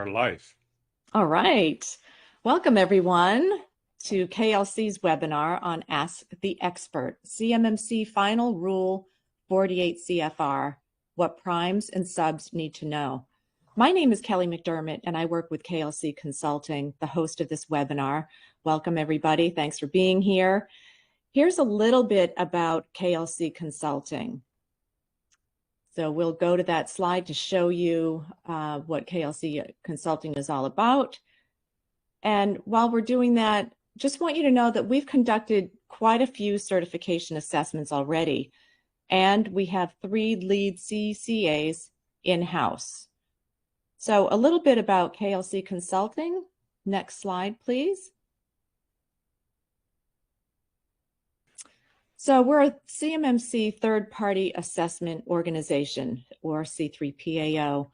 are live. All right. Welcome, everyone, to KLC's webinar on Ask the Expert, CMMC Final Rule 48 CFR, What Primes and Subs Need to Know. My name is Kelly McDermott, and I work with KLC Consulting, the host of this webinar. Welcome, everybody. Thanks for being here. Here's a little bit about KLC Consulting. So we'll go to that slide to show you what KLC Consulting is all about. And while we're doing that, just want you to know that we've conducted quite a few certification assessments already, and we have 3 lead CCAs in-house. So a little bit about KLC Consulting. Next slide, please. So we're a CMMC third-party assessment organization, or C3PAO,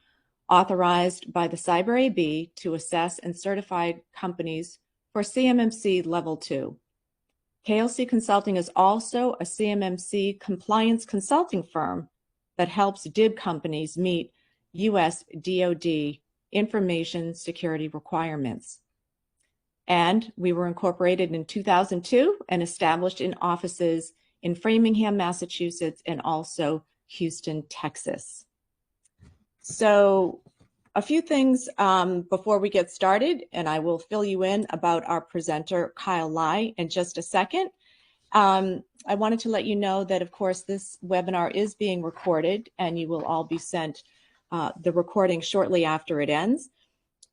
authorized by the Cyber AB to assess and certify companies for CMMC Level 2. KLC Consulting is also a CMMC compliance consulting firm that helps DIB companies meet U.S. DoD information security requirements. And we were incorporated in 2002 and established in offices in Framingham, Massachusetts, and also Houston, Texas. So a few things before we get started, and I will fill you in about our presenter, Kyle Lai, in just a second. I wanted to let you know that, of course, this webinar is being recorded, and you will all be sent the recording shortly after it ends.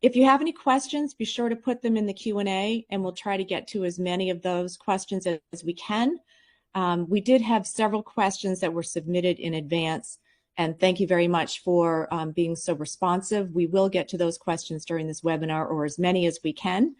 If you have any questions, be sure to put them in the Q&A, and we'll try to get to as many of those questions as we can. We did have several questions that were submitted in advance, and thank you very much for being so responsive. We will get to those questions during this webinar, or as many as we can.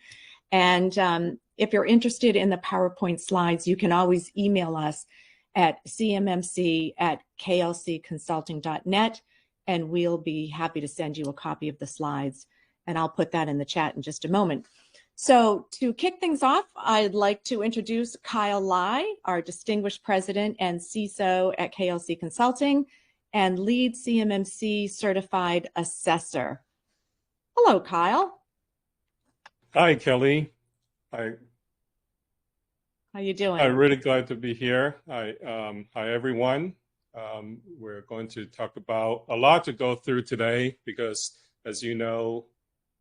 And if you're interested in the PowerPoint slides, you can always email us at cmmc@klcconsulting.net, and we'll be happy to send you a copy of the slides. And I'll put that in the chat in just a moment. So to kick things off, I'd like to introduce Kyle Lai, our distinguished president and CISO at KLC Consulting and lead CMMC certified assessor. Hello, Kyle. Hi, Kelly. Hi. How you doing? I'm really glad to be here. Hi, everyone. We're going to talk about a lot to go through today because, as you know,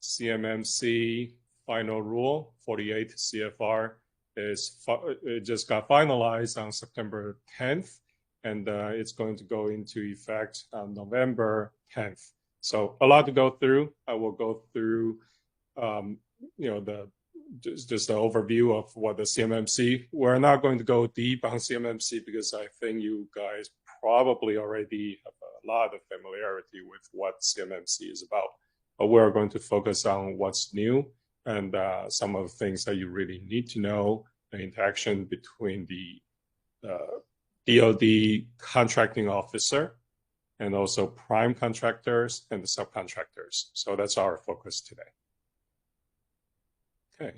CMMC Final Rule 48 CFR it just got finalized on September 10th, and it's going to go into effect on November 10th. So a lot to go through. I will go through, just the overview of what the CMMC. We're not going to go deep on CMMC because I think you guys probably already have a lot of familiarity with what CMMC is about. But we're going to focus on what's new and some of the things that you really need to know, the interaction between the DoD contracting officer and also prime contractors and the subcontractors. So that's our focus today. Okay.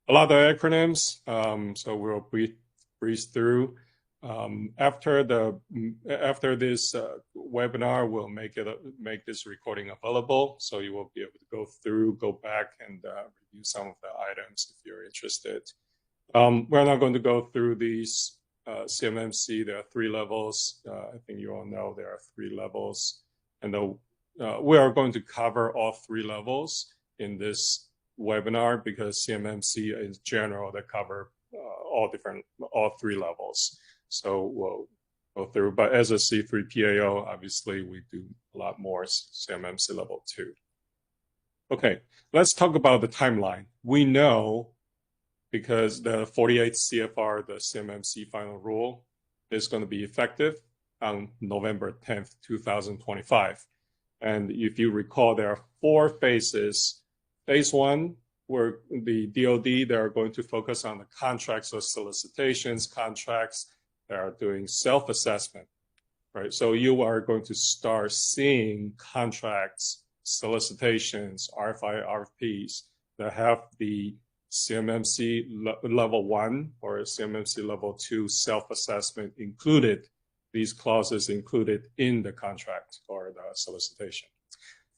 A lot of acronyms, so we'll breeze through. After this webinar, we'll make this recording available, so you will be able to go back and review some of the items if you're interested. We're not going to go through these CMMC. There are 3 levels. I think you all know there are 3 levels, and we are going to cover all 3 levels in this webinar because CMMC in general they cover all 3 levels. So we'll go through, but as a C3PAO, obviously we do a lot more CMMC Level 2. Okay, let's talk about the timeline. We know because the 48 CFR, the CMMC Final Rule, is going to be effective on November 10th, 2025. And if you recall, there are 4 phases. Phase 1, where the DoD, they are going to focus on the contracts or solicitations, contracts. They are doing self-assessment, right? So you are going to start seeing contracts, solicitations, RFI, RFPs that have the CMMC Level 1 or CMMC Level 2 self-assessment included, these clauses included in the contract or the solicitation.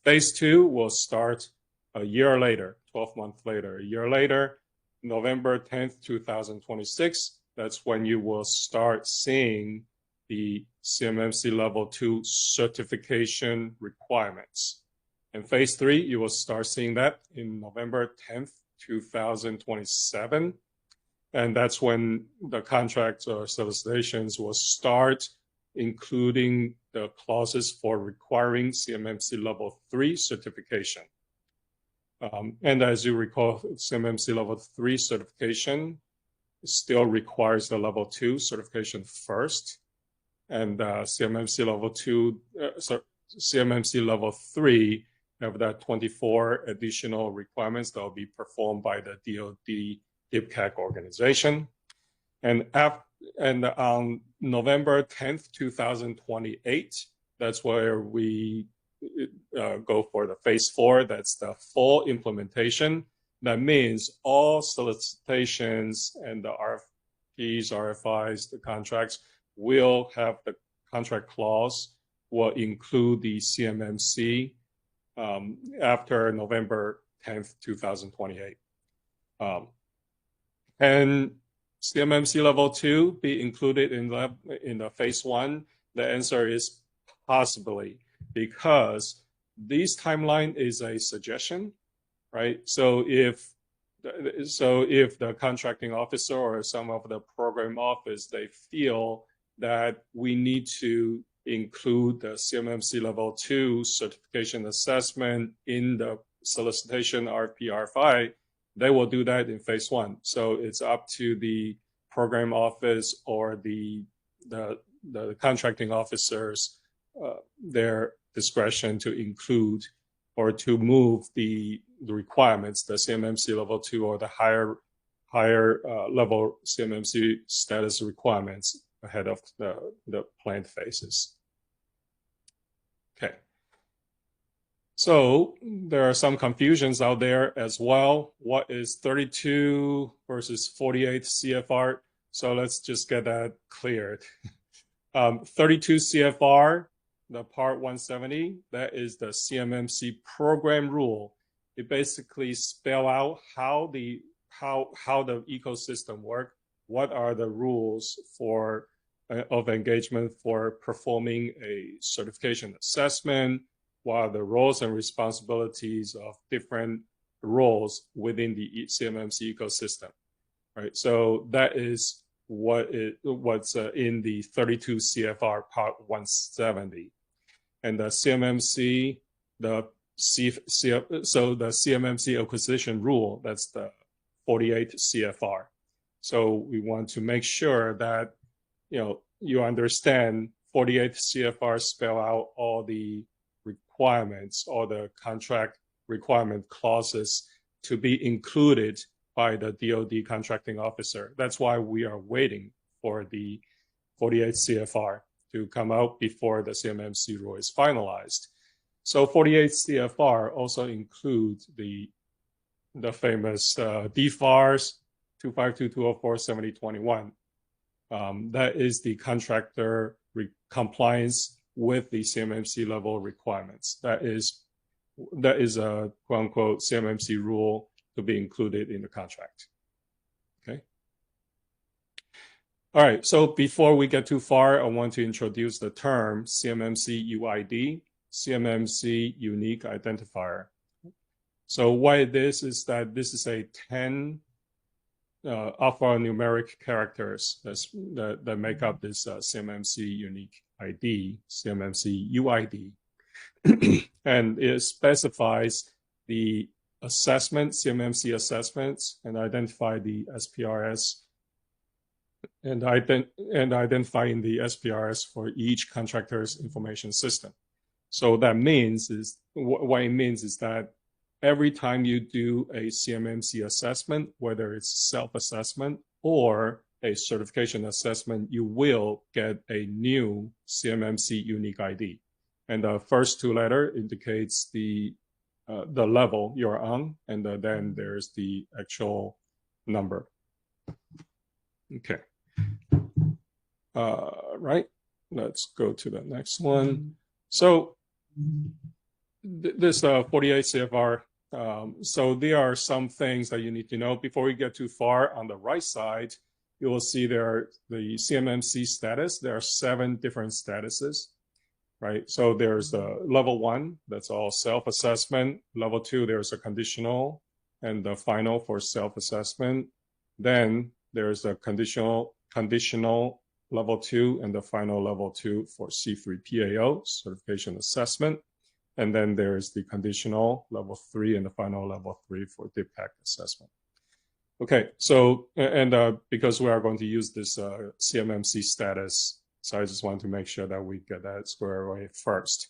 Phase 2 will start a year later, 12 months later. A year later, November 10th, 2026, that's when you will start seeing the CMMC Level 2 certification requirements. In Phase 3, you will start seeing that in November 10th, 2027. And that's when the contracts or solicitations will start, including the clauses for requiring CMMC Level 3 certification. And as you recall, CMMC Level 3 certification still requires the Level 2 certification first. And CMMC Level 2, CMMC Level 3 have that 24 additional requirements that will be performed by the DoD DIPCAC organization. And on November 10th, 2028, that's where we go for the Phase 4. That's the full implementation. That means all solicitations and the RFPs, RFIs, the contracts will have the contract clause, will include the CMMC after November 10th, 2028. And CMMC Level 2 be included in the Phase 1? The answer is possibly, because this timeline is a suggestion, right? So if the contracting officer or some of the program office, they feel that we need to include the CMMC Level 2 certification assessment in the solicitation RFP, RFI, they will do that in Phase 1. So it's up to the program office or the contracting officers, their discretion to include or to move the requirements, the CMMC Level 2 or the higher level CMMC status requirements ahead of the planned phases. Okay. So there are some confusions out there as well. What is 32 versus 48 CFR? So let's just get that cleared. 32 CFR, the Part 170, that is the CMMC program rule. It basically spell out how the ecosystem work, what are the rules for of engagement for performing a certification assessment, what are the roles and responsibilities of different roles within the CMMC ecosystem, right? So that is what's in the 32 CFR Part 170. And the CMMC, so the CMMC acquisition rule, that's the 48 CFR. So we want to make sure that you understand 48 CFR spell out all the requirements, all the contract requirement clauses to be included by the DoD contracting officer. That's why we are waiting for the 48 CFR to come out before the CMMC rule is finalized. So 48 CFR also includes the famous DFARS 252, 204, 7021. That is the contractor compliance with the CMMC level requirements. That is a quote unquote CMMC rule to be included in the contract. Okay. All right. So before we get too far, I want to introduce the term CMMC UID, CMMC Unique Identifier. So why this is that this is a 10 alphanumeric characters that make up this CMMC Unique ID, CMMC UID. And it specifies the assessment, CMMC assessments, and identify the SPRS, and identifying the SPRS for each contractor's information system. So that means what it means is that every time you do a CMMC assessment, whether it's self-assessment or a certification assessment, you will get a new CMMC unique ID. And the first two letters indicates the level you're on, and then there's the actual number. Okay. Right. Let's go to the next one. So this 48 CFR. So there are some things that you need to know before we get too far. On the right side, you will see there are the CMMC status. There are 7 different statuses, right? So there's the level 1, that's all self-assessment. Level 2, there's a conditional, and the final for self-assessment. Then there's a conditional level 2, and the final level 2 for C3 PAO, certification assessment. And then there's the conditional level 3 and the final level 3 for DIPAC assessment. Okay, so, and because we are going to use this CMMC status, so I just want to make sure that we get that squared away first.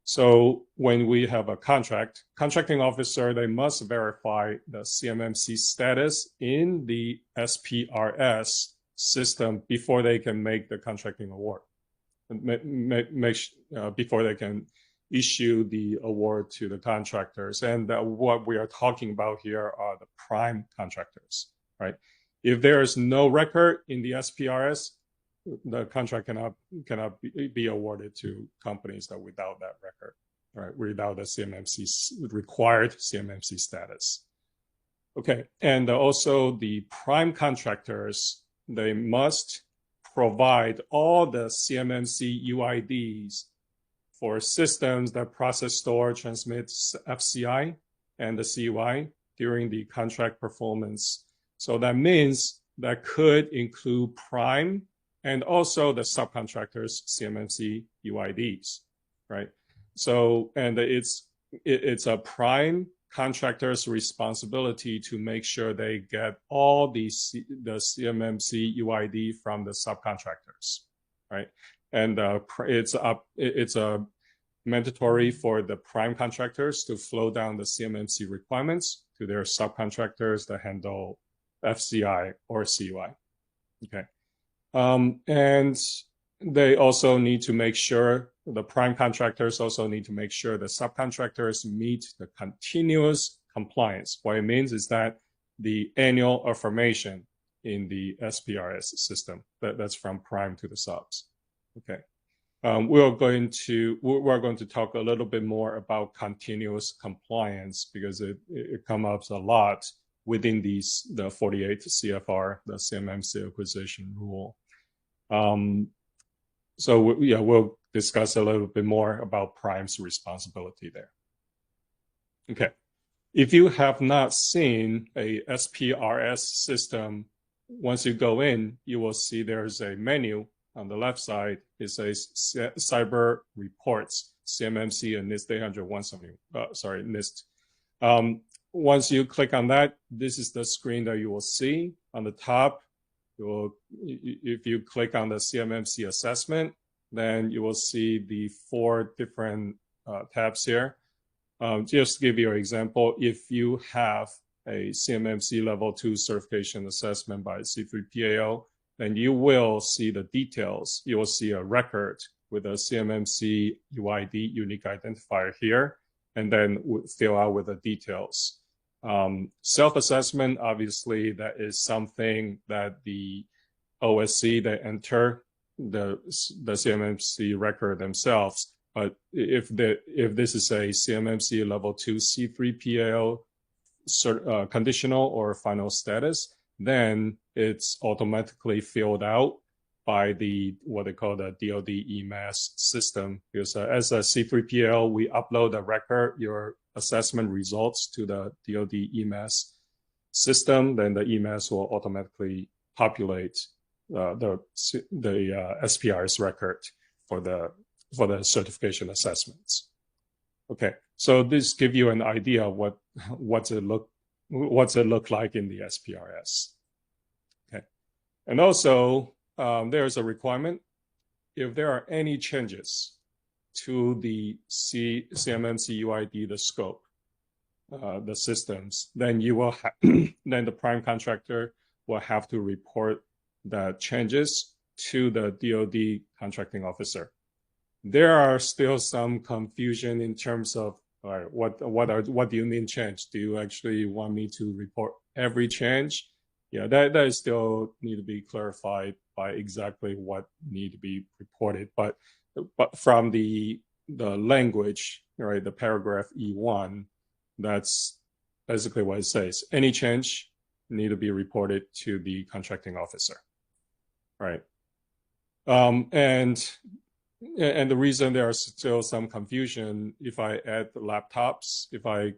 So when we have a contracting officer, they must verify the CMMC status in the SPRS system before they can make the contracting award, before they can issue the award to the contractors. And what we are talking about here are the prime contractors, right? If there is no record in the SPRS, the contract cannot be awarded to companies that without that record, right? Without the CMMC required CMMC status. Okay, and also the prime contractors, they must provide all the CMMC UIDs for systems that process, store, transmit FCI and the CUI during the contract performance. So that means that could include prime and also the subcontractors CMMC UIDs, right? So, and it's a prime contractor's responsibility to make sure they get all the CMMC UID from the subcontractors, right? And it's a mandatory for the prime contractors to flow down the CMMC requirements to their subcontractors that handle FCI or CUI. Okay, and they also need to make sure, the prime contractors also need to make sure the subcontractors meet the continuous compliance. What it means is that the annual affirmation in the SPRS system, that's from prime to the subs. Okay, we're going to talk a little bit more about continuous compliance because it comes up a lot within the 48 CFR, the CMMC acquisition rule. So we'll discuss a little bit more about prime's responsibility there. Okay, if you have not seen a SPRS system, once you go in, you will see there's a menu on the left side. It says Cyber Reports, CMMC and NIST 800-170, NIST. Once you click on that, this is the screen that you will see. On the top, if you click on the CMMC assessment, then you will see the 4 different tabs here. Just to give you an example, if you have a CMMC Level 2 certification assessment by C3 PAO, then you will see the details. You will see a record with a CMMC UID, unique identifier here, and then fill out with the details. Self-assessment, obviously, that is something that the OSC, they enter the CMMC record themselves. But if this is a CMMC Level 2 C3 PAO conditional or final status, then it's automatically filled out by what they call the DoD EMAS system. Because as a C3PL, we upload a record, your assessment results to the DoD EMAS system, then the EMAS will automatically populate the SPRS record for the certification assessments. Okay, so this gives you an idea of what's it look like in the SPRS. Okay, and also there's a requirement if there are any changes to the CMMC UID, the scope, the systems, then you will then the prime contractor will have to report the changes to the DoD contracting officer. There are still some confusion in terms of what do you mean change? Do you actually want me to report every change? Yeah, that is still need to be clarified by exactly what need to be reported. But from the language, right, the paragraph E1, that's basically what it says. Any change need to be reported to the contracting officer, right? And the reason there is still some confusion, if I add laptops, if I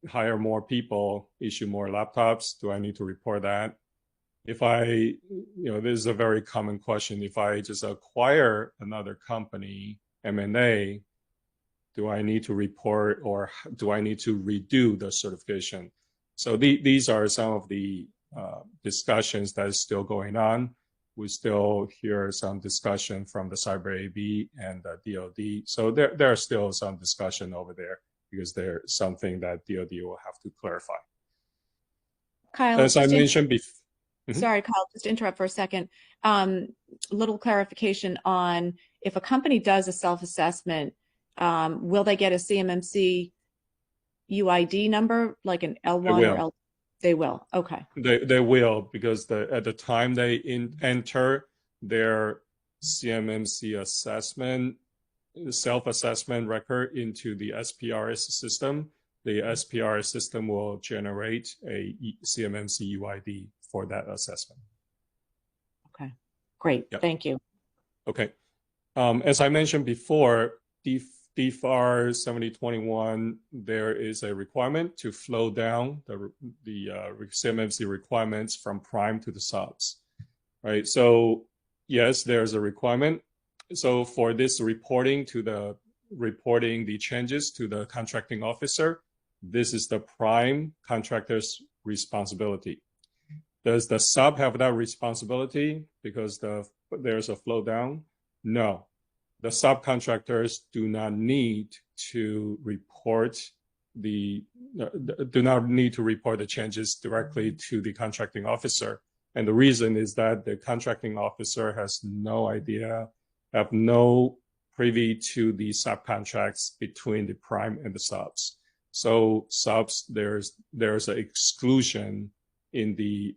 hire more people, issue more laptops, do I need to report that? If I, this is a very common question. If I just acquire another company, M&A, do I need to report or do I need to redo the certification? So these are some of the discussions that is still going on. We still hear some discussion from the Cyber AB and the DoD. So there are still some discussion over there because there's something that DoD will have to clarify. Kyle, as I mentioned before. Sorry, Kyle, just to interrupt for a second. Little clarification on if a company does a self-assessment, will they get a CMMC UID number, like an L1 or L2? They will. Okay. They will, because at the time they enter their CMMC assessment, self-assessment record into the SPRS system, the SPRS system will generate a CMMC UID for that assessment. Okay, great. Yep. Thank you. Okay. As I mentioned before, DFAR 7021, there is a requirement to flow down the CMMC requirements from prime to the subs, right? So yes, there's a requirement. So for this reporting the changes to the contracting officer, this is the prime contractor's responsibility. Does the sub have that responsibility because there's a flow down? No. The subcontractors do not need to report the changes directly to the contracting officer. And the reason is that the contracting officer has no idea, have no privy to the subcontracts between the prime and the subs. So subs, there's an exclusion in the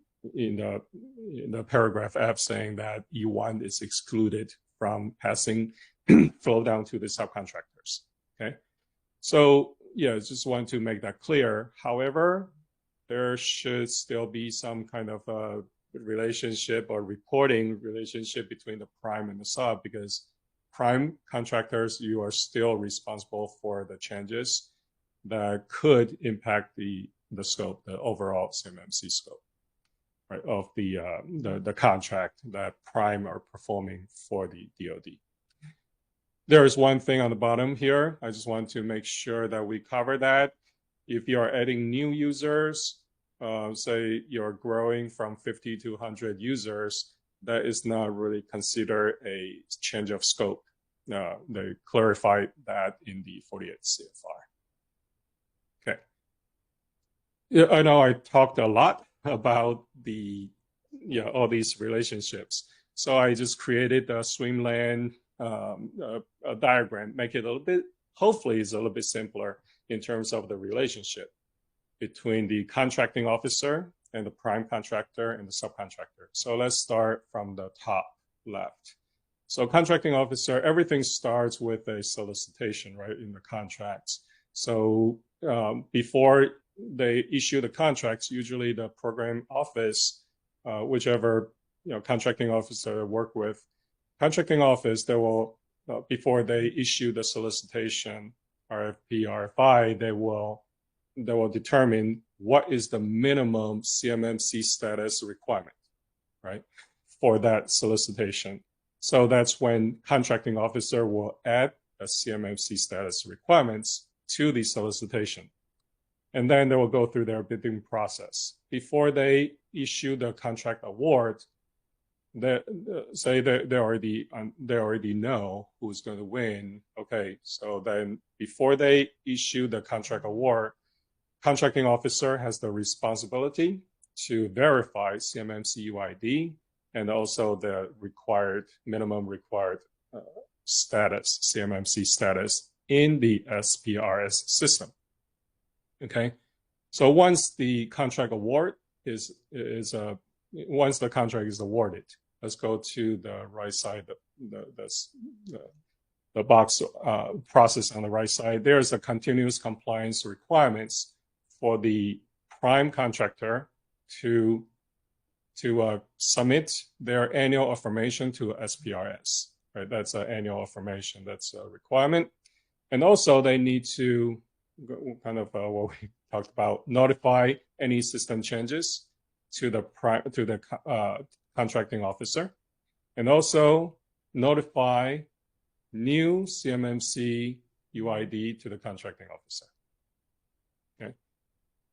paragraph F saying that E1 is excluded from passing flow down to the subcontractors. Okay, so yeah, I just want to make that clear. However, there should still be some kind of a relationship or reporting relationship between the prime and the sub, because prime contractors, you are still responsible for the changes that could impact the scope, the overall CMMC scope, right, of the contract that prime are performing for the DoD. There is one thing on the bottom here. I just want to make sure that we cover that. If you are adding new users, say you're growing from 50 to 100 users, that is not really considered a change of scope. They clarified that in the 48 CFR. Okay. Yeah, I know I talked a lot about all these relationships. So I just created a swimlane a diagram, make it a little bit, hopefully it's a little bit simpler in terms of the relationship between the contracting officer and the prime contractor and the subcontractor. So let's start from the top left. So contracting officer, everything starts with a solicitation, right, in the contracts. So before they issue the contracts, usually the program office, whichever contracting officer work with, contracting office, they will, before they issue the solicitation, RFP, RFI, they will determine what is the minimum CMMC status requirement, right, for that solicitation. So that's when contracting officer will add a CMMC status requirements to the solicitation. And then they will go through their bidding process. Before they issue the contract award, they already know who's going to win. Okay, so then before they issue the contract award, contracting officer has the responsibility to verify CMMC UID and also the minimum required status, CMMC status in the SPRS system. Okay, so once the contract award once the contract is awarded, let's go to the right side, the box process on the right side, there's a continuous compliance requirements for the prime contractor to submit their annual information to SPRS. Right, that's an annual information. That's a requirement, and also they need to kind of what we talked about, notify any system changes to the contracting officer, and also notify new CMMC UID to the contracting officer. Okay,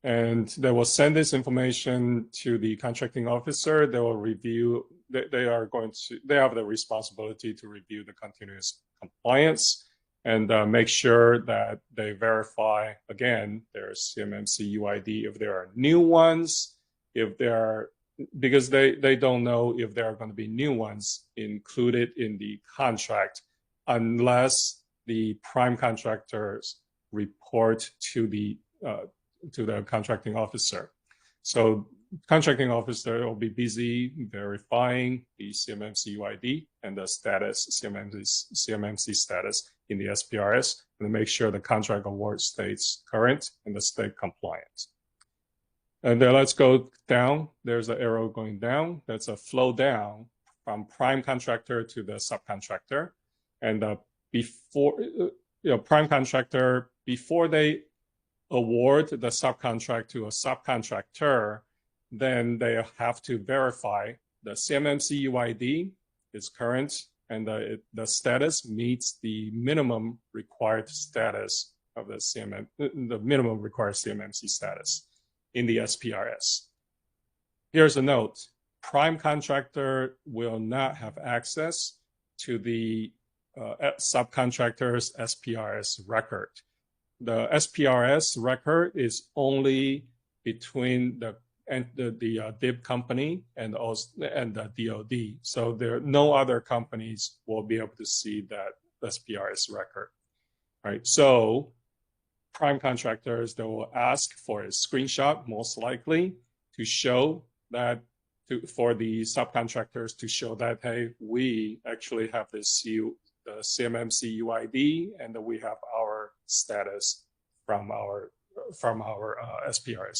and they will send this information to the contracting officer. They will review. They have the responsibility to review the continuous compliance and make sure that they verify again their CMMC UID if there are new ones, because they don't know if there are going to be new ones included in the contract unless the prime contractors report to the contracting officer. So contracting officer will be busy verifying the CMMC UID and the status, CMMC status in the SPRS, and make sure the contract award stays current and the state compliant. And then let's go down. There's an arrow going down. That's a flow down from prime contractor to the subcontractor. And prime contractor, before they award the subcontract to a subcontractor, then they have to verify the CMMC UID is current and the status meets the minimum required status of the minimum required CMMC status in the SPRS. Here's a note: prime contractor will not have access to the subcontractor's SPRS record. The SPRS record is only between the DIB company and the DOD. So no other companies will be able to see that SPRS record, right? So prime contractors, they will ask for a screenshot, most likely, to show that for the subcontractors to show that, hey, we actually have the CMMC UID and that we have our status from our SPRS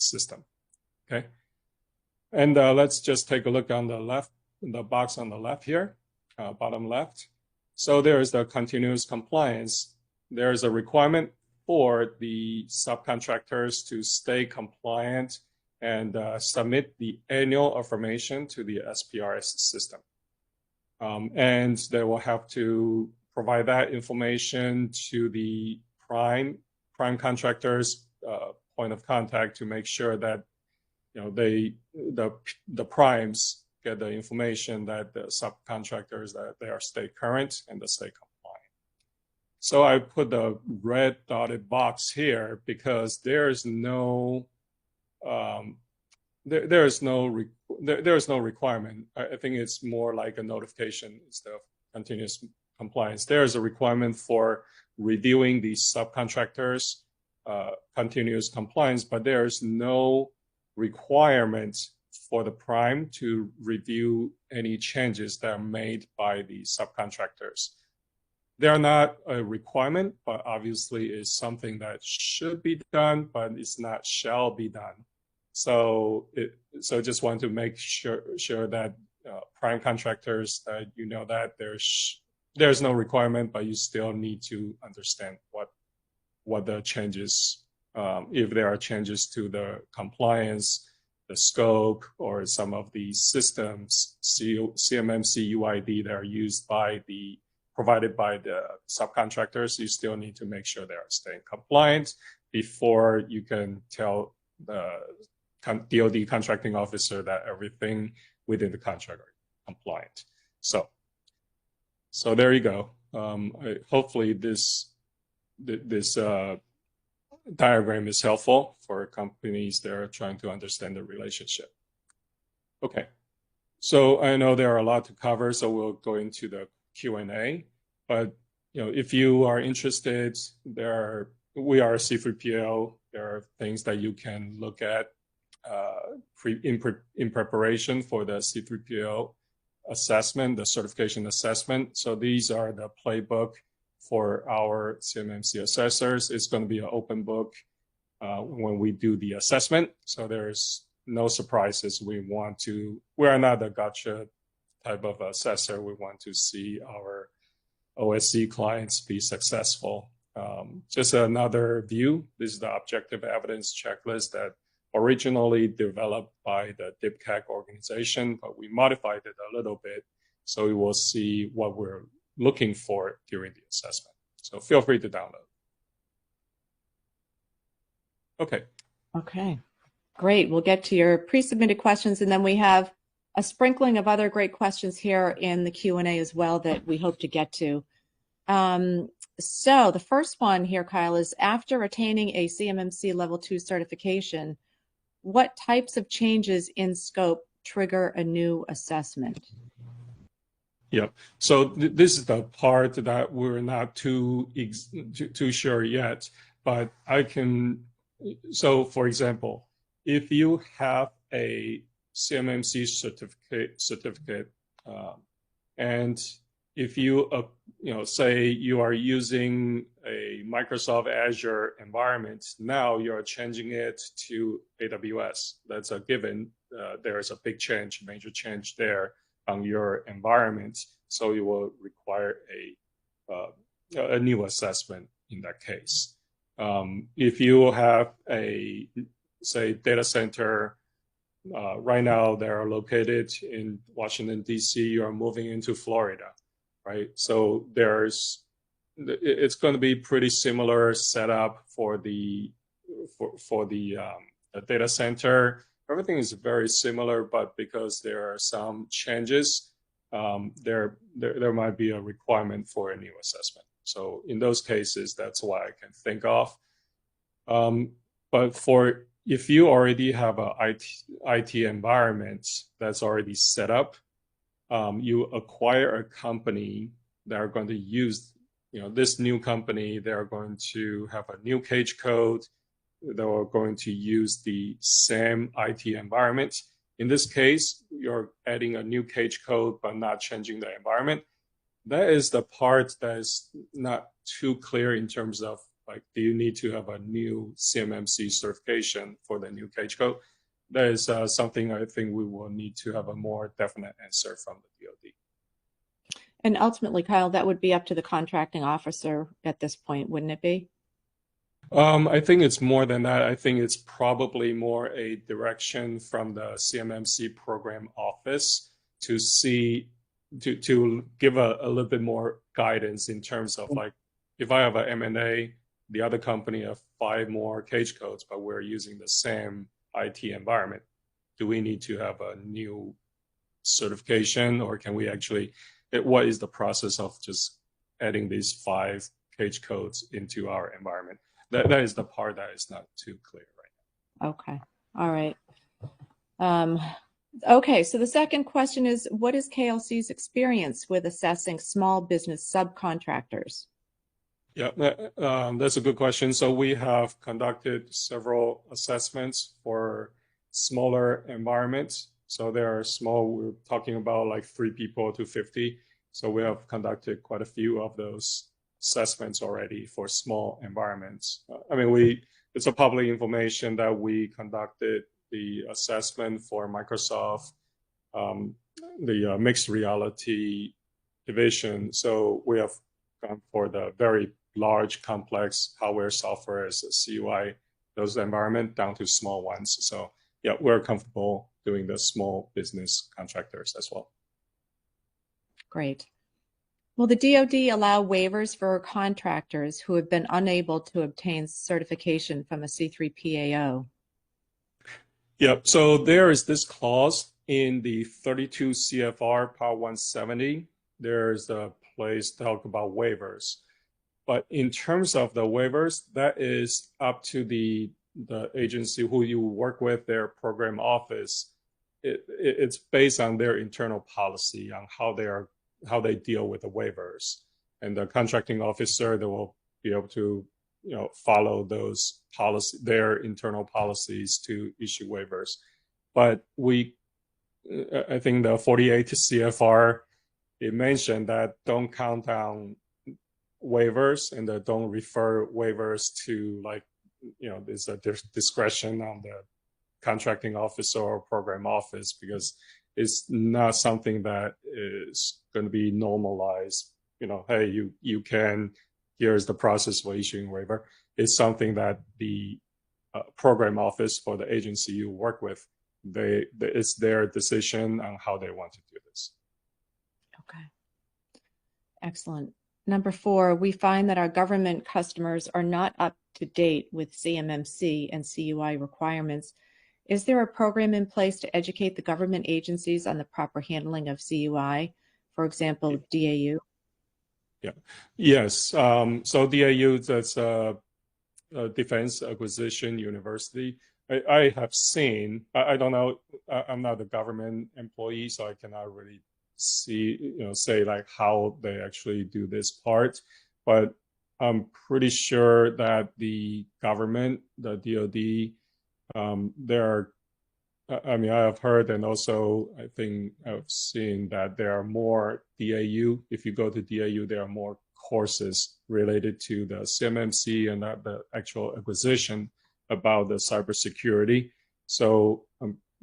system. Okay, and let's just take a look on the left, the box on the left here, bottom left. So there is the continuous compliance. There is a requirement for the subcontractors to stay compliant and submit the annual information to the SPRS system. And they will have to provide that information to the prime contractors point of contact to make sure that the primes get the information that the subcontractors that they are stay current and they stay compliant. So I put the red dotted box here because there is no requirement. I think it's more like a notification instead of continuous compliance. There is a requirement for reviewing the subcontractors' continuous compliance, but there is no requirement for the prime to review any changes that are made by the subcontractors. They are not a requirement, but obviously is something that should be done, but it's not shall be done. So just want to make sure that prime contractors that that there's no requirement, but you still need to understand what the changes, if there are changes to the compliance, the scope, or some of the systems, CMMC UID that are used provided by the subcontractors. You still need to make sure they are staying compliant before you can tell the DoD contracting officer that everything within the contract are compliant. So there you go. Hopefully this diagram is helpful for companies that are trying to understand the relationship. Okay, so I know there are a lot to cover, so we'll go into the Q&A. But if you are interested, we are a C3PL. There are things that you can look at in preparation for the C3PL assessment, the certification assessment. So these are the playbook for our CMMC assessors. It's going to be an open book when we do the assessment. So there's no surprises. We're not a gotcha type of assessor. We want to see our OSC clients be successful. Just another view. This is the objective evidence checklist that originally developed by the DIPCAC organization, but we modified it a little bit so we will see what we're looking for during the assessment. So feel free to download. Okay. Okay, great. We'll get to your pre-submitted questions, and then we have a sprinkling of other great questions here in the Q&A as well that we hope to get to. So the first one here, Kyle, is after attaining a CMMC Level 2 certification, what types of changes in scope trigger a new assessment? Yeah, so this is the part that we're not too sure yet, but I can, so for example, if you have a CMMC certificate and if you, say you are using a Microsoft Azure environment, now you're changing it to AWS. That's a given. There's a big change, major change there on your environment. So you will require a new assessment in that case. If you have a, say, data center, right now they are located in Washington, D.C., you are moving into Florida. Right, so it's going to be pretty similar setup for the data center. Everything is very similar, but because there are some changes, there might be a requirement for a new assessment. So in those cases, that's what I can think of. But if you already have a IT environment that's already set up, you acquire a company that are going to use, this new company, they're going to have a new cage code. They're going to use the same IT environment. In this case, you're adding a new cage code, but not changing the environment. That is the part that is not too clear in terms of, like, do you need to have a new CMMC certification for the new cage code? That is something I think we will need to have a more definite answer from the DoD. And ultimately, Kyle, that would be up to the contracting officer at this point, wouldn't it be? I think it's more than that. I think it's probably more a direction from the CMMC program office to give a little bit more guidance in terms of, like, if I have an M&A, the other company have 5 more cage codes, but we're using the same IT environment. Do we need to have a new certification, or can we actually, what is the process of just adding these 5 cage codes into our environment? That is the part that is not too clear right now. Okay. All right. Okay. So the second question is, what is KLC's experience with assessing small business subcontractors? Yeah, that's a good question. So we have conducted several assessments for smaller environments. So there are small, we're talking about like 3 people to 50. So we have conducted quite a few of those assessments already for small environments. It's a public information that we conducted the assessment for Microsoft, the mixed reality division. So we have gone for the very large, complex hardware, software as a CUI, those environment down to small ones. So yeah, we're comfortable doing the small business contractors as well. Great. Will the DoD allow waivers for contractors who have been unable to obtain certification from a C3 PAO? Yep. So there is this clause in the 32 CFR Part 170. There's a place to talk about waivers. But in terms of the waivers, that is up to the agency who you work with, their program office. It's based on their internal policy on how they deal with the waivers. And the contracting officer, they will be able to follow those their internal policies to issue waivers. But we I think the 48 CFR, it mentioned that don't count down waivers and don't refer waivers to, like, there's a discretion on the contracting officer or program office, because it's not something that is going to be normalized. Hey, you can, here's the process for issuing waiver. It's something that the program office for the agency you work with, it's their decision on how they want to do this. Okay. Excellent. Number 4, we find that our government customers are not up to date with CMMC and CUI requirements. Is there a program in place to educate the government agencies on the proper handling of CUI, for example, DAU? Yeah. Yes. So DAU, that's Defense Acquisition University. I have seen, I don't know, I'm not a government employee, so I cannot really say like how they actually do this part, but I'm pretty sure that the government, the DoD, I have heard, and also I think I've seen that there are more DAU. If you go to DAU, there are more courses related to the CMMC and the actual acquisition about the cybersecurity. So,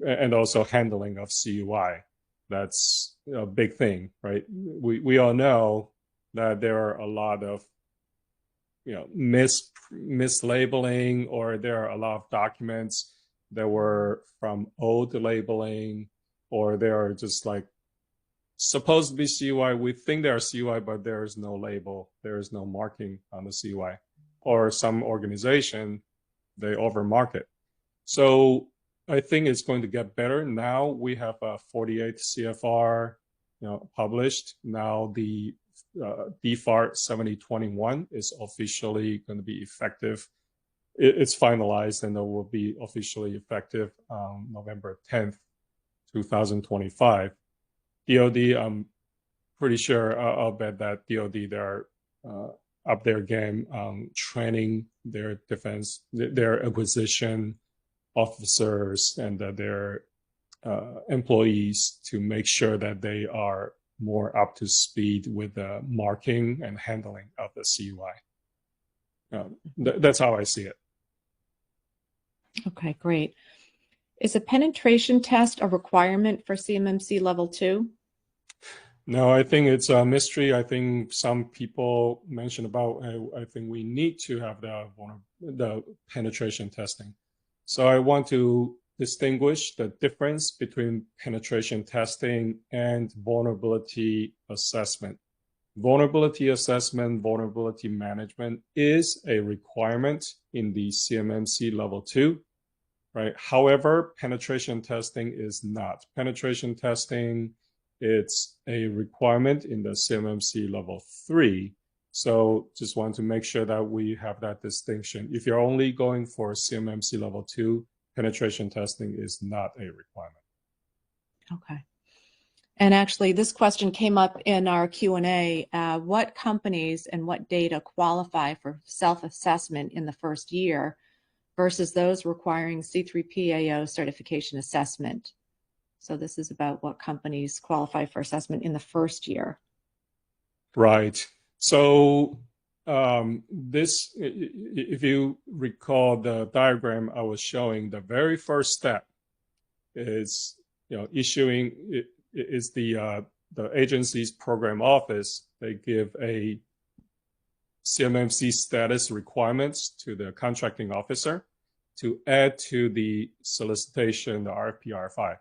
and also handling of CUI. That's a big thing, right? We all know that there are a lot of mislabeling, or there are a lot of documents that were from old labeling, or they are just like supposed to be CUI. We think they are CUI, but there is no label. There is no marking on the CUI. Or some organization, they overmarket. So I think it's going to get better. Now we have a 48 CFR published. Now the DFAR 7021 is officially going to be effective. It's finalized, and it will be officially effective November 10th, 2025. DoD, I'm pretty sure, I'll bet that DoD, they're up their game training their defense, their acquisition officers, and their employees to make sure that they are more up to speed with the marking and handling of the CUI. That's how I see it. Okay, great. Is a penetration test a requirement for CMMC Level 2? No, I think it's a mystery. I think some people mentioned about, I think we need to have the penetration testing. So I want to distinguish the difference between penetration testing and vulnerability assessment. Vulnerability assessment, vulnerability management is a requirement in the CMMC Level 2, right? However, penetration testing is not. Penetration testing, it's a requirement in the CMMC Level 3. So just want to make sure that we have that distinction. If you're only going for CMMC Level 2, penetration testing is not a requirement. Okay. And actually, this question came up in our Q&A. What companies and what data qualify for self-assessment in the first year versus those requiring C3PAO certification assessment? So this is about what companies qualify for assessment in the first year. Right. So this, if you recall the diagram I was showing, the very first step is, issuing it. Is the agency's program office. They give a CMMC status requirements to the contracting officer to add to the solicitation, the RFP, RFI.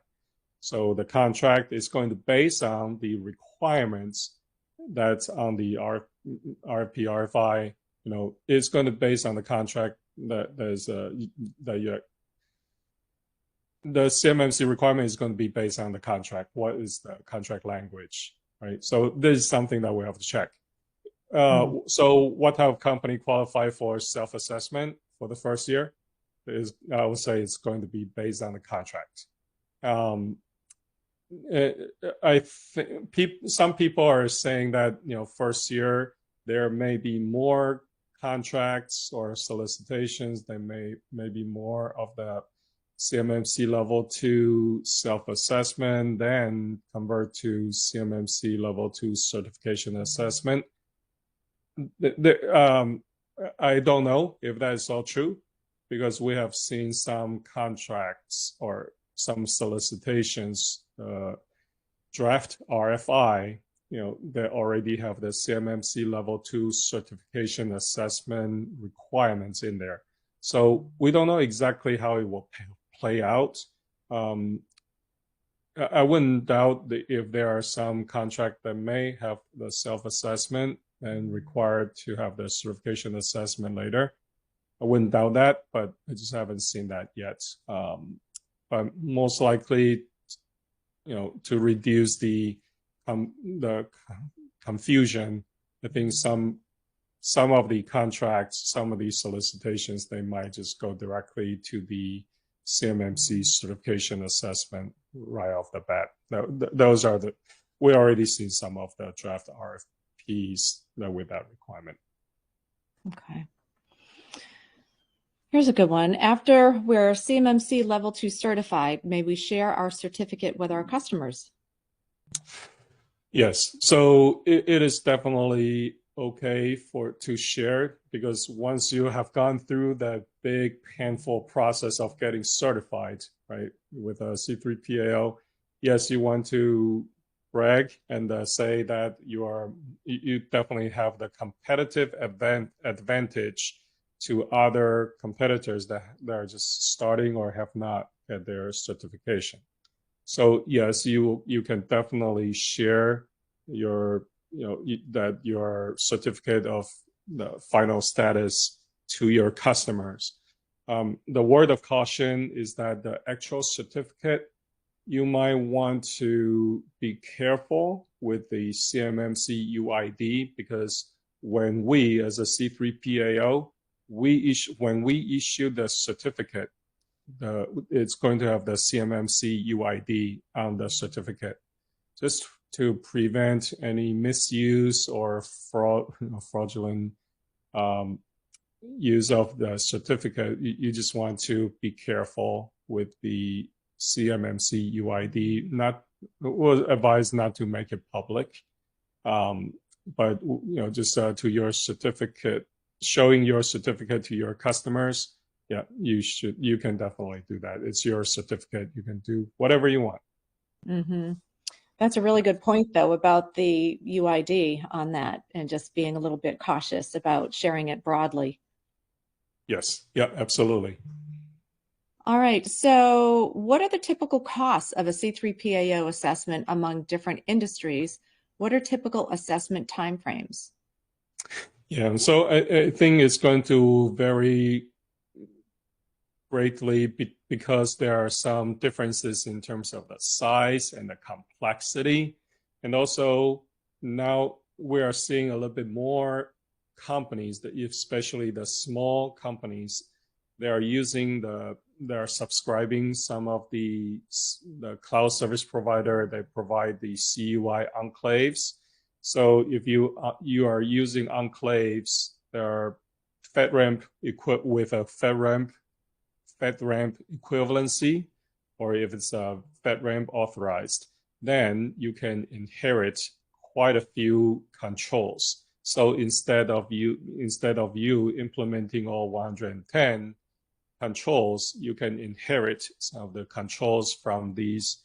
So the contract is going to base on the requirements that's on the RFP, RFI. It's going to base on the contract the CMMC requirement is going to be based on the contract. What is the contract language, right? So this is something that we have to check. So what type of company qualify for self-assessment for the first year? I would say it's going to be based on the contract. I think some people are saying that, first year, there may be more contracts or solicitations. There may be more of the CMMC Level 2 self-assessment, then convert to CMMC Level 2 certification assessment. I don't know if that is all true, because we have seen some contracts or some solicitations draft RFI, that already have the CMMC Level 2 certification assessment requirements in there. So we don't know exactly how it will play out. I wouldn't doubt if there are some contracts that may have the self-assessment and required to have the certification assessment later. I wouldn't doubt that, but I just haven't seen that yet. But most likely, to reduce the confusion, I think some of the contracts, some of these solicitations, they might just go directly to the CMMC certification assessment right off the bat. Those are we already see some of the draft RFPs with that requirement. Okay. Here's a good one. After we're CMMC Level 2 certified, may we share our certificate with our customers? Yes. So it is definitely okay to share, because once you have gone through that big painful process of getting certified, right, with a C3PAO, yes, you want to brag and say that you definitely have the competitive advantage to other competitors that are just starting or have not had their certification. So yes, you can definitely share that your certificate of the final status to your customers. The word of caution is that the actual certificate, you might want to be careful with the CMMC UID, because when we, as a C3PAO, when we issue the certificate, it's going to have the CMMC UID on the certificate, just to prevent any misuse or fraudulent use of the certificate. You just want to be careful with the CMMC UID. We'll advise not to make it public, but just to your certificate, showing your certificate to your customers. Yeah, you can definitely do that. It's your certificate. You can do whatever you want. Mm-hmm. That's a really good point, though, about the UID on that, and just being a little bit cautious about sharing it broadly. Yes. Yeah, absolutely. All right. So what are the typical costs of a C3PAO assessment among different industries? What are typical assessment timeframes? Yeah, so I think it's going to vary greatly because there are some differences in terms of the size and the complexity. And also now we are seeing a little bit more companies, especially the small companies, they're subscribing some of the cloud service provider that provide the CUI enclaves. So if you are using enclaves, there are FedRAMP equipped with a FedRAMP equivalency, or if it's a FedRAMP authorized, then you can inherit quite a few controls. So instead of you implementing all 110 controls, you can inherit some of the controls from these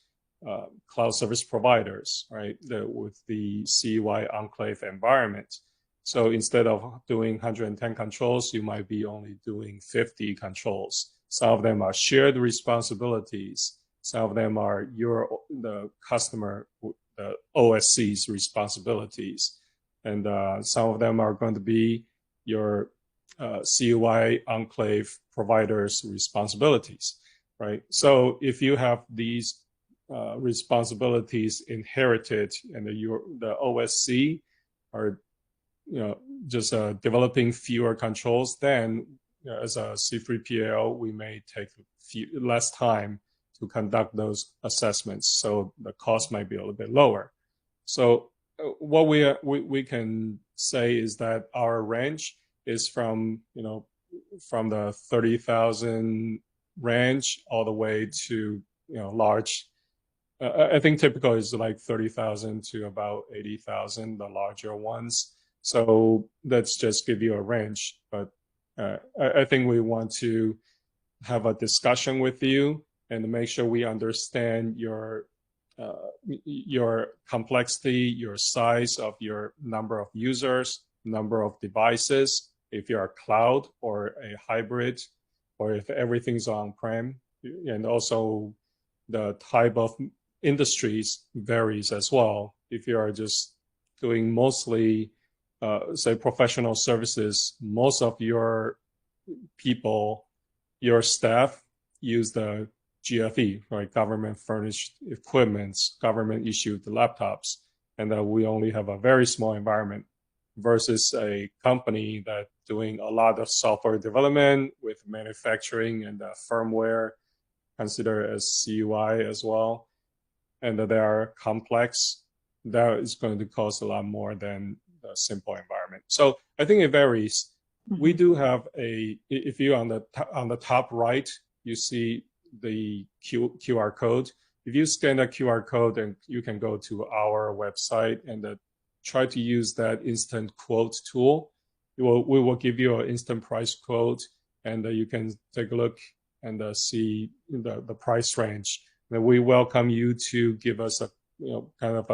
cloud service providers, right? With the CUI enclave environment. So instead of doing 110 controls, you might be only doing 50 controls. Some of them are shared responsibilities. Some of them are the customer, the OSC's responsibilities. And some of them are going to be your CUI enclave providers' responsibilities, right? So if you have these responsibilities inherited and the OSC are just developing fewer controls, then as a C3PAO, we may take less time to conduct those assessments, so the cost might be a little bit lower. So what we can say is that our range is from the $30,000 range all the way to large. I think typical is like 30,000 to about 80,000, the larger ones. So let's just give you a range. But I think we want to have a discussion with you and make sure we understand your complexity, your size of your number of users, number of devices, if you're a cloud or a hybrid, or if everything's on-prem, and also the type of industries varies as well. If you are just doing mostly, say, professional services, most of your people, your staff use the GFE, right? Government furnished equipments, government issued laptops, and that we only have a very small environment versus a company that doing a lot of software development with manufacturing and firmware considered as CUI as well. And that they are complex, that is going to cost a lot more than the simple environment. So I think it varies. Mm-hmm. We do have if you on the top right, you see the QR code. If you scan that QR code, then you can go to our website and try to use that instant quote tool. We will give you an instant price quote, and you can take a look and see the price range. And we welcome you to give us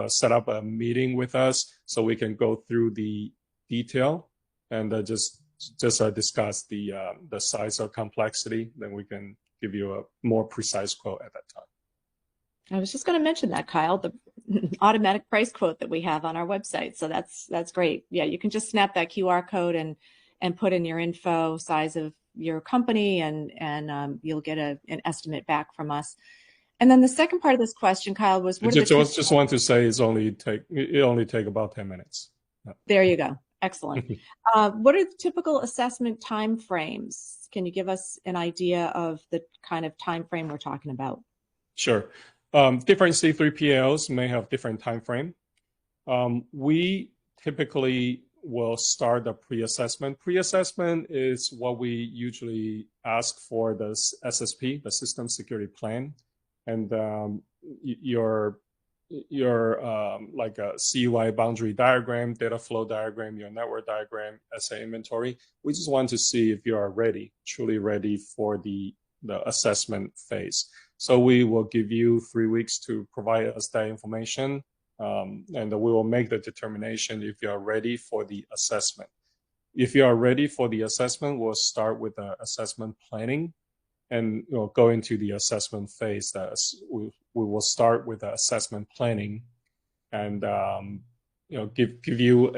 set up a meeting with us so we can go through the detail and just discuss the size or complexity. Then we can give you a more precise quote at that time. I was just going to mention that, Kyle, the automatic price quote that we have on our website. So that's great. Yeah, you can just snap that QR code and put in your info, size of your company, and you'll get an estimate back from us. And then the second part of this question, Kyle, was just want to say it only take about 10 minutes. There you go. Excellent. What are the typical assessment time frames? Can you give us an idea of the kind of time frame we're talking about? Sure. Different C3 PAOs may have different time frame. We typically will start the pre-assessment. Pre-assessment is what we usually ask for the SSP, the System Security Plan, and your like a CUI boundary diagram, data flow diagram, your network diagram, SA inventory. We just want to see if you are ready, truly ready for the assessment phase. So we will give you 3 weeks to provide us that information, and we will make the determination if you are ready for the assessment. If you are ready for the assessment, we'll start with the assessment planning and go into the assessment phase. We will start with the assessment planning and give you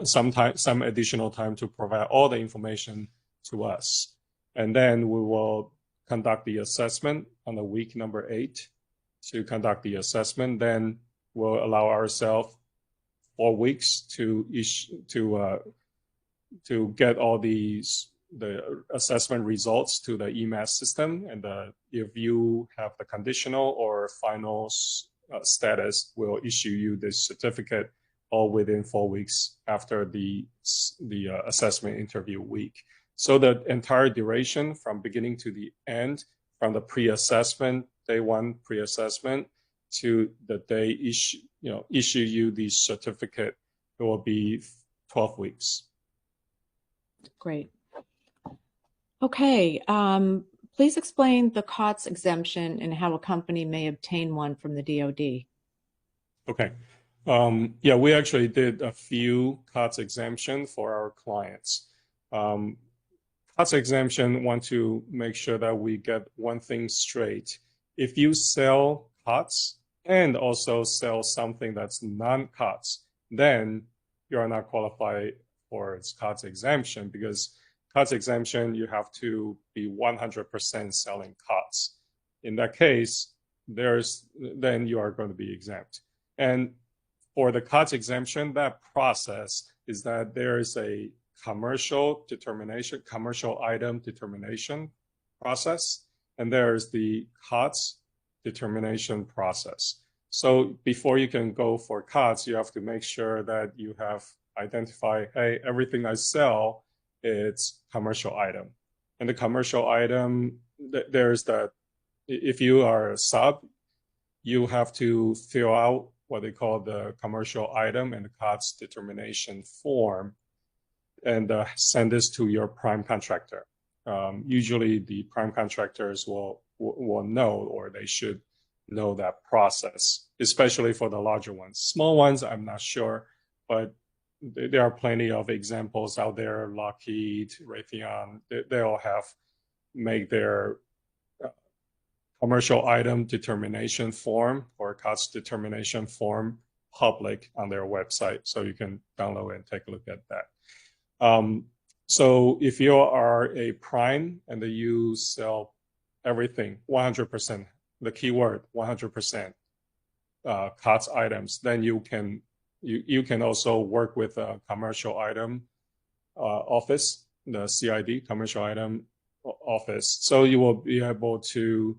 some additional time to provide all the information to us. And then we will conduct the assessment on the week number 8 to conduct the assessment. Then we'll allow ourselves 4 weeks to get all the assessment results to the EMAS system. And if you have the conditional or final status, we'll issue you this certificate all within 4 weeks after the assessment interview week. So the entire duration from beginning to the end, from the pre-assessment, day 1 pre-assessment to the day issue you the certificate, it will be 12 weeks. Great. Okay. Please explain the COTS exemption and how a company may obtain one from the DoD. Okay. Yeah, we actually did a few COTS exemption for our clients. COTS exemption want to make sure that we get one thing straight. If you sell COTS and also sell something that's non-COTS, then you are not qualified for its COTS exemption, because COTS exemption, you have to be 100% selling COTS. In that case, then you are going to be exempt. And for the COTS exemption, that process is that there is a commercial item determination process, and there's the COTS determination process. So before you can go for COTS, you have to make sure that you have identified, hey, everything I sell, it's commercial item. And the commercial item, there's that, if you are a sub, you have to fill out what they call the commercial item and the COTS determination form and send this to your prime contractor. Usually the prime contractors will know, or they should know that process, especially for the larger ones. Small ones, I'm not sure, but there are plenty of examples out there. Lockheed, Raytheon, they all have make their commercial item determination form or COTS determination form public on their website, so you can download and take a look at that. So if you are a prime and you sell everything 100%, the keyword 100% COTS items, then you can also work with a commercial item office, the CID, commercial item office. So you will be able to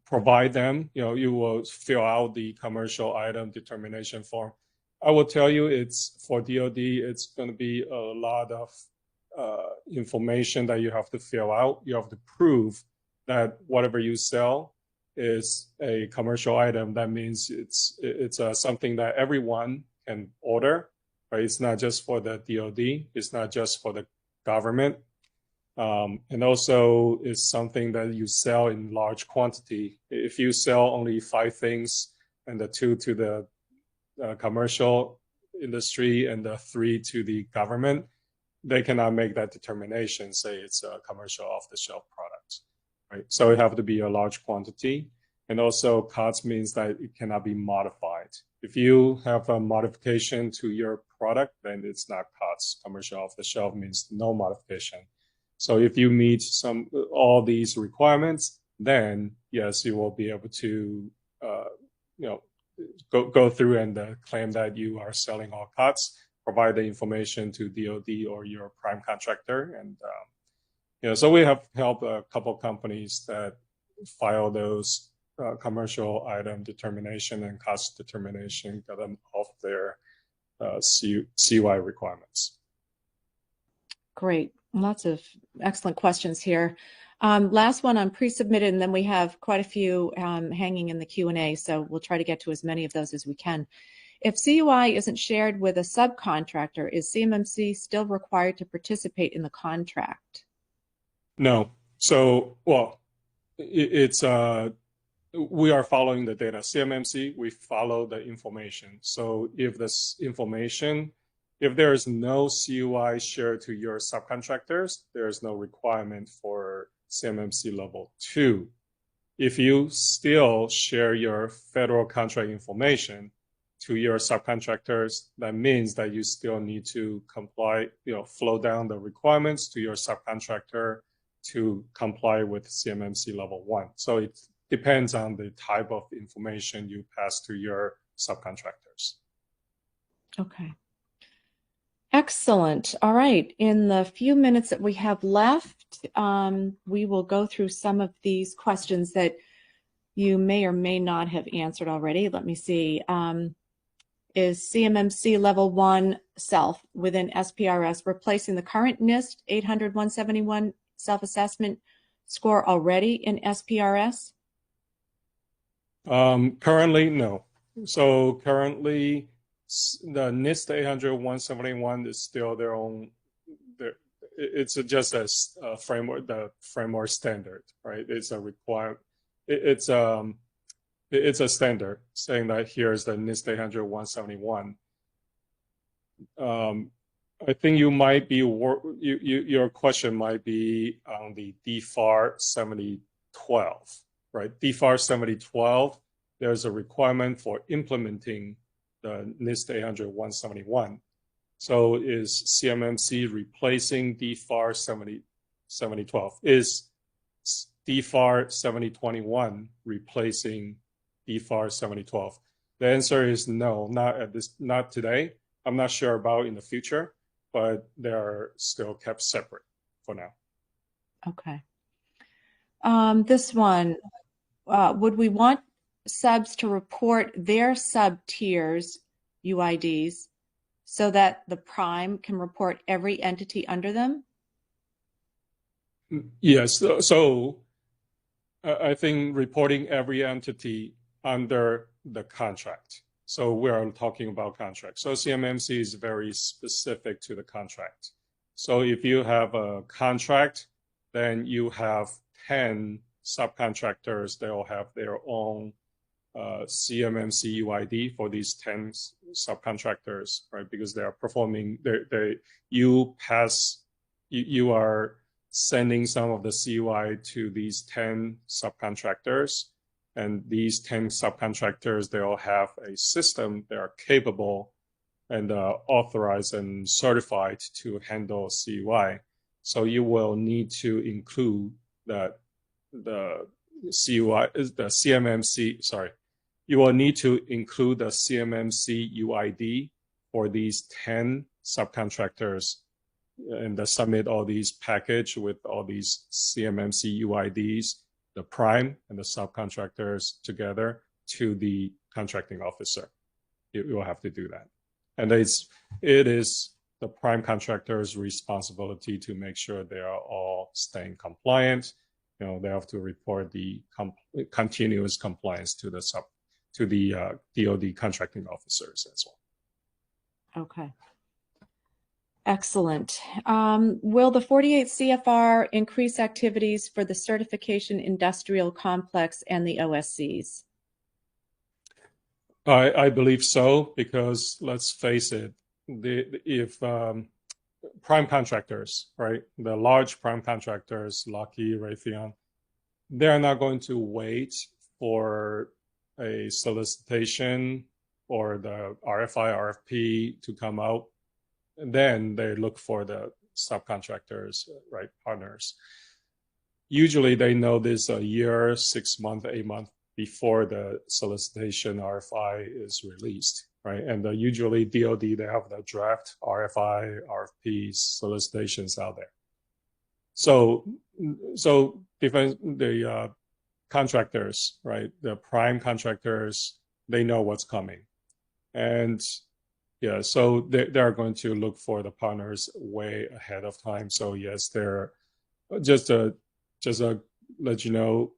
provide them, you will fill out the commercial item determination form. I will tell you, it's for DoD, it's going to be a lot of information that you have to fill out. You have to prove that whatever you sell is a commercial item. That means it's something that everyone can order, right? It's not just for the DoD. It's not just for the government. And also it's something that you sell in large quantity. If you sell only 5 things and the 2 to the commercial industry and the 3 to the government, they cannot make that determination, say it's a commercial off-the-shelf product, right? So it have to be a large quantity. And also COTS means that it cannot be modified. If you have a modification to your product, then it's not COTS. Commercial off-the-shelf means no modification. So if you meet all these requirements, then yes, you will be able to go through and claim that you are selling all COTS, provide the information to DoD or your prime contractor. And so we have helped a couple companies that file those commercial item determination and COTS determination, get them off their CUI requirements. Great. Lots of excellent questions here. Last one on pre-submitted, and then we have quite a few hanging in the Q&A, so we'll try to get to as many of those as we can. If CUI isn't shared with a subcontractor, is CMMC still required to participate in the contract? No. So, well, it's we are following the data. CMMC, we follow the information. So if this information, if there is no CUI shared to your subcontractors, there is no requirement for CMMC Level 2. If you still share your federal contract information to your subcontractors, that means that you still need to comply, flow down the requirements to your subcontractor to comply with CMMC Level 1. So it depends on the type of information you pass to your subcontractors. Okay. Excellent. All right. In the few minutes that we have left, we will go through some of these questions that you may or may not have answered already. Let me see. Is CMMC Level 1 self within SPRS replacing the current NIST 800-171 self-assessment score already in SPRS? Currently, no. So currently, the NIST 800-171 is still their own. It's just a framework, the framework standard, right? It's a requirement. It's a standard saying that here's the NIST 800-171. I think you might be your question might be on the DFAR 7012, right? DFAR 7012. There's a requirement for implementing the NIST 800-171. So is CMMC replacing DFAR 7012? Is DFAR 7021 replacing DFAR 7012? The answer is no, not today. I'm not sure about in the future, but they are still kept separate for now. Okay. This one, would we want subs to report their sub-tiers, UIDs, so that the prime can report every entity under them? Yes. So I think reporting every entity under the contract. So we are talking about contract. So CMMC is very specific to the contract. So if you have a contract, then you have 10 subcontractors. They'll have their own CMMC UID for these 10 subcontractors, right? Because they are performing, you are sending some of the CUI to these 10 subcontractors. And these 10 subcontractors, they'll have a system that are capable and authorized and certified to handle CUI. So you will need to include the CUI, the CMMC, sorry. You will need to include the CMMC UID for these 10 subcontractors and submit all these package with all these CMMC UIDs, the prime and the subcontractors together to the contracting officer. You will have to do that. And it is the prime contractor's responsibility to make sure they are all staying compliant. You know, they have to report the continuous compliance to the DoD contracting officers as well. Okay. Excellent. Will the 48 CFR increase activities for the certification industrial complex and the OSCs? I believe so, because let's face it, if prime contractors, right, the large prime contractors, Lockheed, Raytheon, they're not going to wait for a solicitation or the RFI, RFP to come out. And then they look for the subcontractors, right, partners. Usually they know this a year, 6 months, 8 months before the solicitation RFI is released, right? And usually DoD, they have the draft RFI, RFPs, solicitations out there. So the contractors, right, the prime contractors, they know what's coming. And yeah, so they're going to look for the partners way ahead of time. So yes, they're just let you know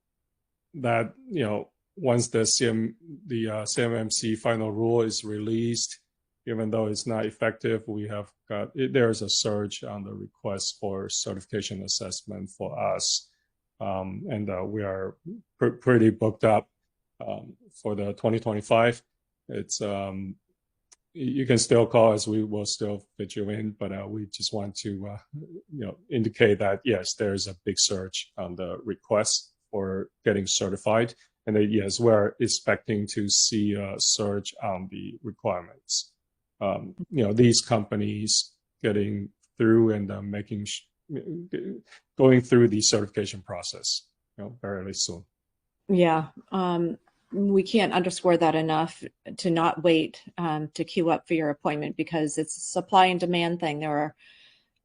that, you know, once the CMMC Final Rule is released, even though it's not effective, there's a surge on the request for certification assessment for us, and we are pretty booked up for the 2025. It's you can still call us, we will still fit you in, but we just want to indicate that yes, there's a big surge on the request for getting certified, and that yes, we're expecting to see a surge on the requirements. These companies getting through and going through the certification process, very soon. Yeah. We can't underscore that enough, to not wait to queue up for your appointment, because it's a supply and demand thing. There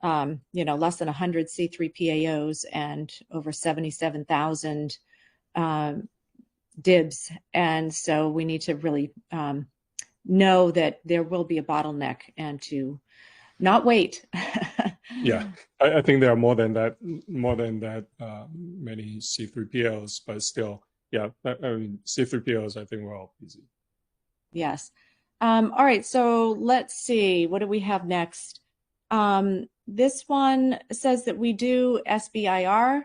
are, less than 100 C3PAOs and over 77,000 DIBs. And so we need to really know that there will be a bottleneck and to not wait. Yeah, I think there are more than that many C3PAOs, but still. Yeah, I mean, C3PAOs, I think we're all busy. Yes. All right, so let's see. What do we have next? This one says that we do SBIR.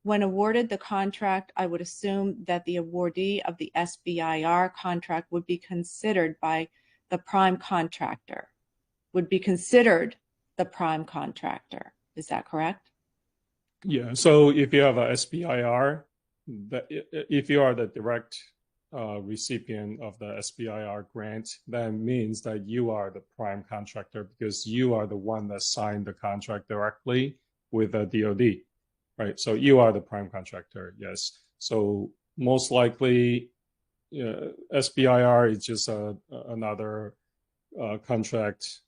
When awarded the contract, I would assume that the awardee of the SBIR contract would be considered by the prime contractor, would be considered the prime contractor. Is that correct? Yeah, so if you have a SBIR, if you are the direct recipient of the SPIR grant, that means that you are the prime contractor, because you are the one that signed the contract directly with the DoD, right? So you are the prime contractor, yes. So most likely, SPIR is just another contract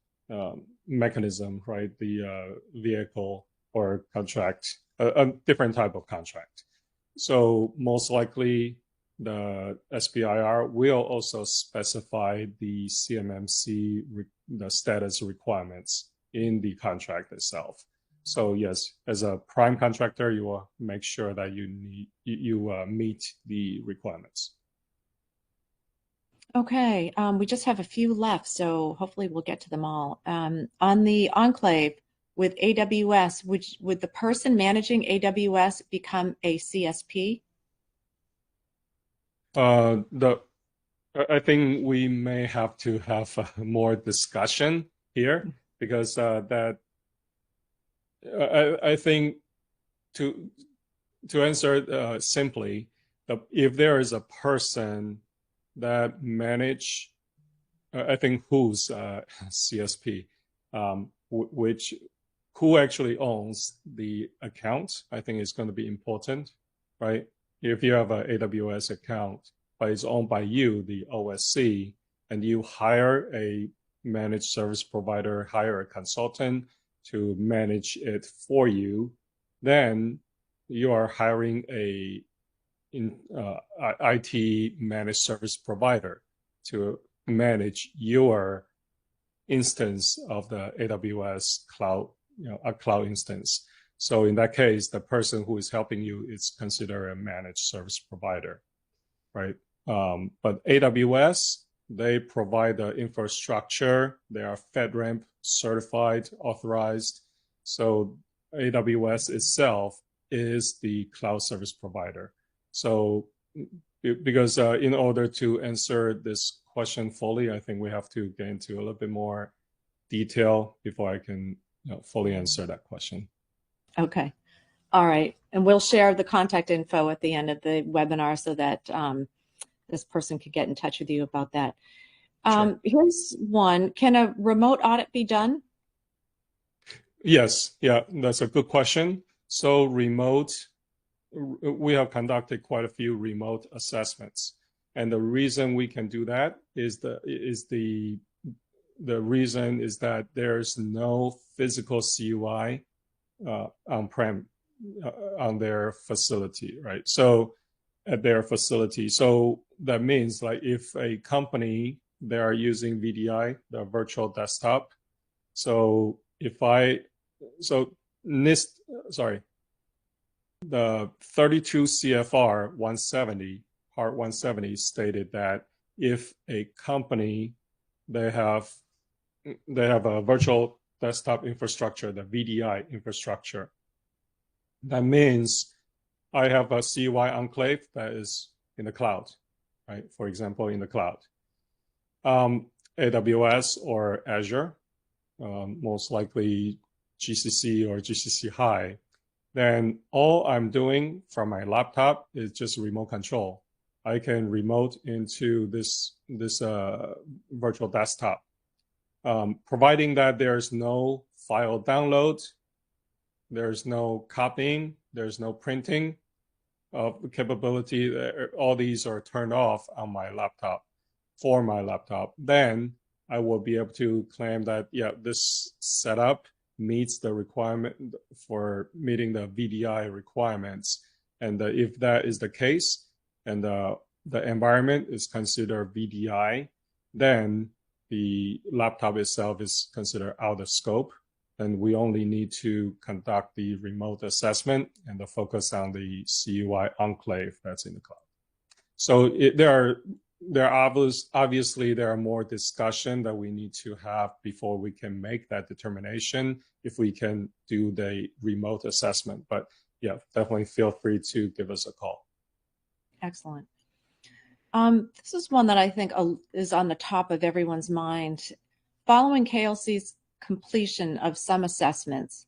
mechanism, right? The vehicle or contract, a different type of contract. So most likely, the SPIR will also specify the CMMC, the status requirements in the contract itself. So yes, as a prime contractor, you will make sure that you meet the requirements. Okay, we just have a few left, so hopefully we'll get to them all. On the enclave with AWS, would the person managing AWS become a CSP? I think we may have to have more discussion here, because I think to answer simply, if there is a person that manage, I think who's CSP, who actually owns the account, I think is going to be important, right? If you have an AWS account, but it's owned by you, the OSC, and you hire a managed service provider, hire a consultant to manage it for you, then you are hiring a IT managed service provider to manage your instance of the AWS cloud, a cloud instance. So in that case, the person who is helping you is considered a managed service provider, right? But AWS, they provide the infrastructure. They are FedRAMP certified, authorized. So AWS itself is the cloud service provider. So because in order to answer this question fully, I think we have to get into a little bit more detail before I can fully answer that question. Okay. All right. And we'll share the contact info at the end of the webinar so that this person could get in touch with you about that. Sure. Here's one. Can a remote audit be done? Yes. Yeah, that's a good question. So we have conducted quite a few remote assessments. And the reason we can do that is the reason is that there's no physical CUI on-prem on their facility, right? So at their facility. So that means like if a company, they are using VDI, the virtual desktop. So the 32 CFR 170, part 170 stated that if a company, they have a virtual desktop infrastructure, the VDI infrastructure, that means I have a CUI enclave that is in the cloud, right? For example, in the cloud. AWS or Azure, most likely GCC or GCC High, then all I'm doing from my laptop is just remote control. I can remote into this virtual desktop, providing that there's no file download, there's no copying, there's no printing of capability. All these are turned off on my laptop, for my laptop. Then I will be able to claim that, yeah, this setup meets the requirement for meeting the VDI requirements. And if that is the case, and the environment is considered VDI, then the laptop itself is considered out of scope. And we only need to conduct the remote assessment and the focus on the CUI enclave that's in the cloud. So obviously there are more discussion that we need to have before we can make that determination if we can do the remote assessment. But yeah, definitely feel free to give us a call. Excellent. This is one that I think is on the top of everyone's mind. Following KLC's completion of some assessments,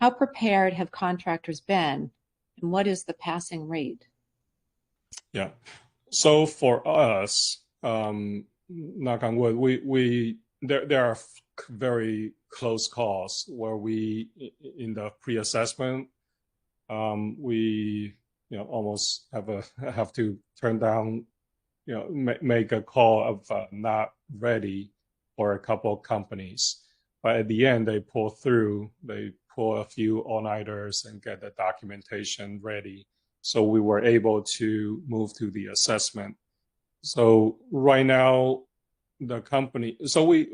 how prepared have contractors been, and what is the passing rate? Yeah. So for us, knock on wood, there are very close calls where we, in the pre-assessment, we almost have to turn down, make a call of not ready for a couple of companies. But at the end, they pull a few all-nighters and get the documentation ready So we were able to move to the assessment. So right now, the company, so we,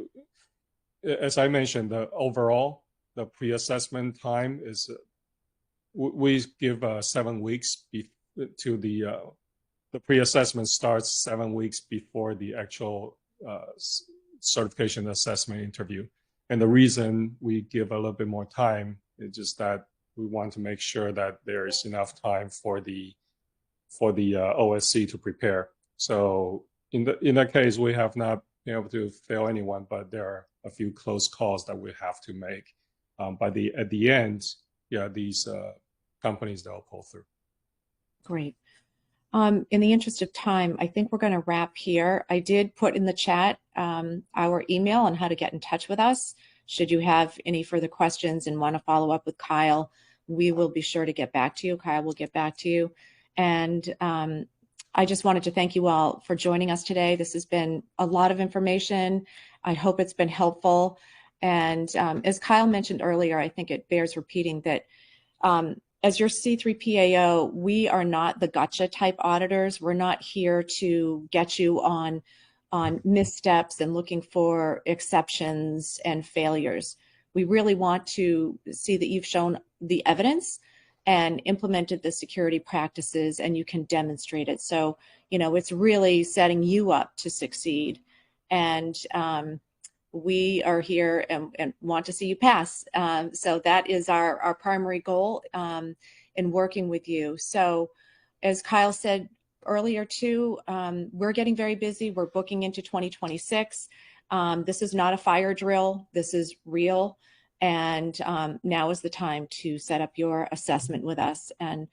as I mentioned, the overall, the pre-assessment time is, we give 7 weeks to the pre-assessment starts 7 weeks before the actual certification assessment interview. And the reason we give a little bit more time is just that we want to make sure that there is enough time for the OSC to prepare. So in that case, we have not been able to fail anyone, but there are a few close calls that we have to make. But at the end, yeah, these companies, they'll pull through. Great. In the interest of time, I think we're going to wrap here. I did put in the chat our email on how to get in touch with us. Should you have any further questions and want to follow up with Kyle, we will be sure to get back to you. Kyle will get back to you. And I just wanted to thank you all for joining us today. This has been a lot of information. I hope it's been helpful. And as Kyle mentioned earlier, I think it bears repeating that as your C3PAO, we are not the gotcha type auditors. We're not here to get you on missteps and looking for exceptions and failures. We really want to see that you've shown the evidence and implemented the security practices, and you can demonstrate it. So, you know, it's really setting you up to succeed. And we are here and want to see you pass. So that is our primary goal in working with you. So as Kyle said earlier too, we're getting very busy. We're booking into 2026. This is not a fire drill. This is real. And now is the time to set up your assessment with us and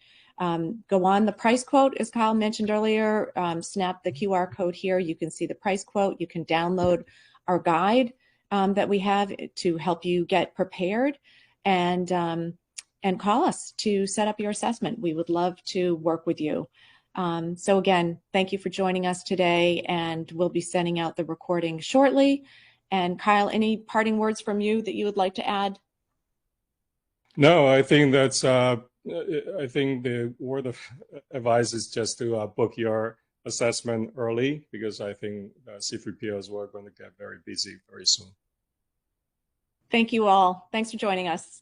go on the price quote, as Kyle mentioned earlier. Snap the QR code here. You can see the price quote. You can download our guide that we have to help you get prepared, and call us to set up your assessment. We would love to work with you. So again, thank you for joining us today, and we'll be sending out the recording shortly. And Kyle, any parting words from you that you would like to add? No, I think that's, I think the word of advice is just to book your assessment early, because I think C3POs are going to get very busy very soon. Thank you all. Thanks for joining us.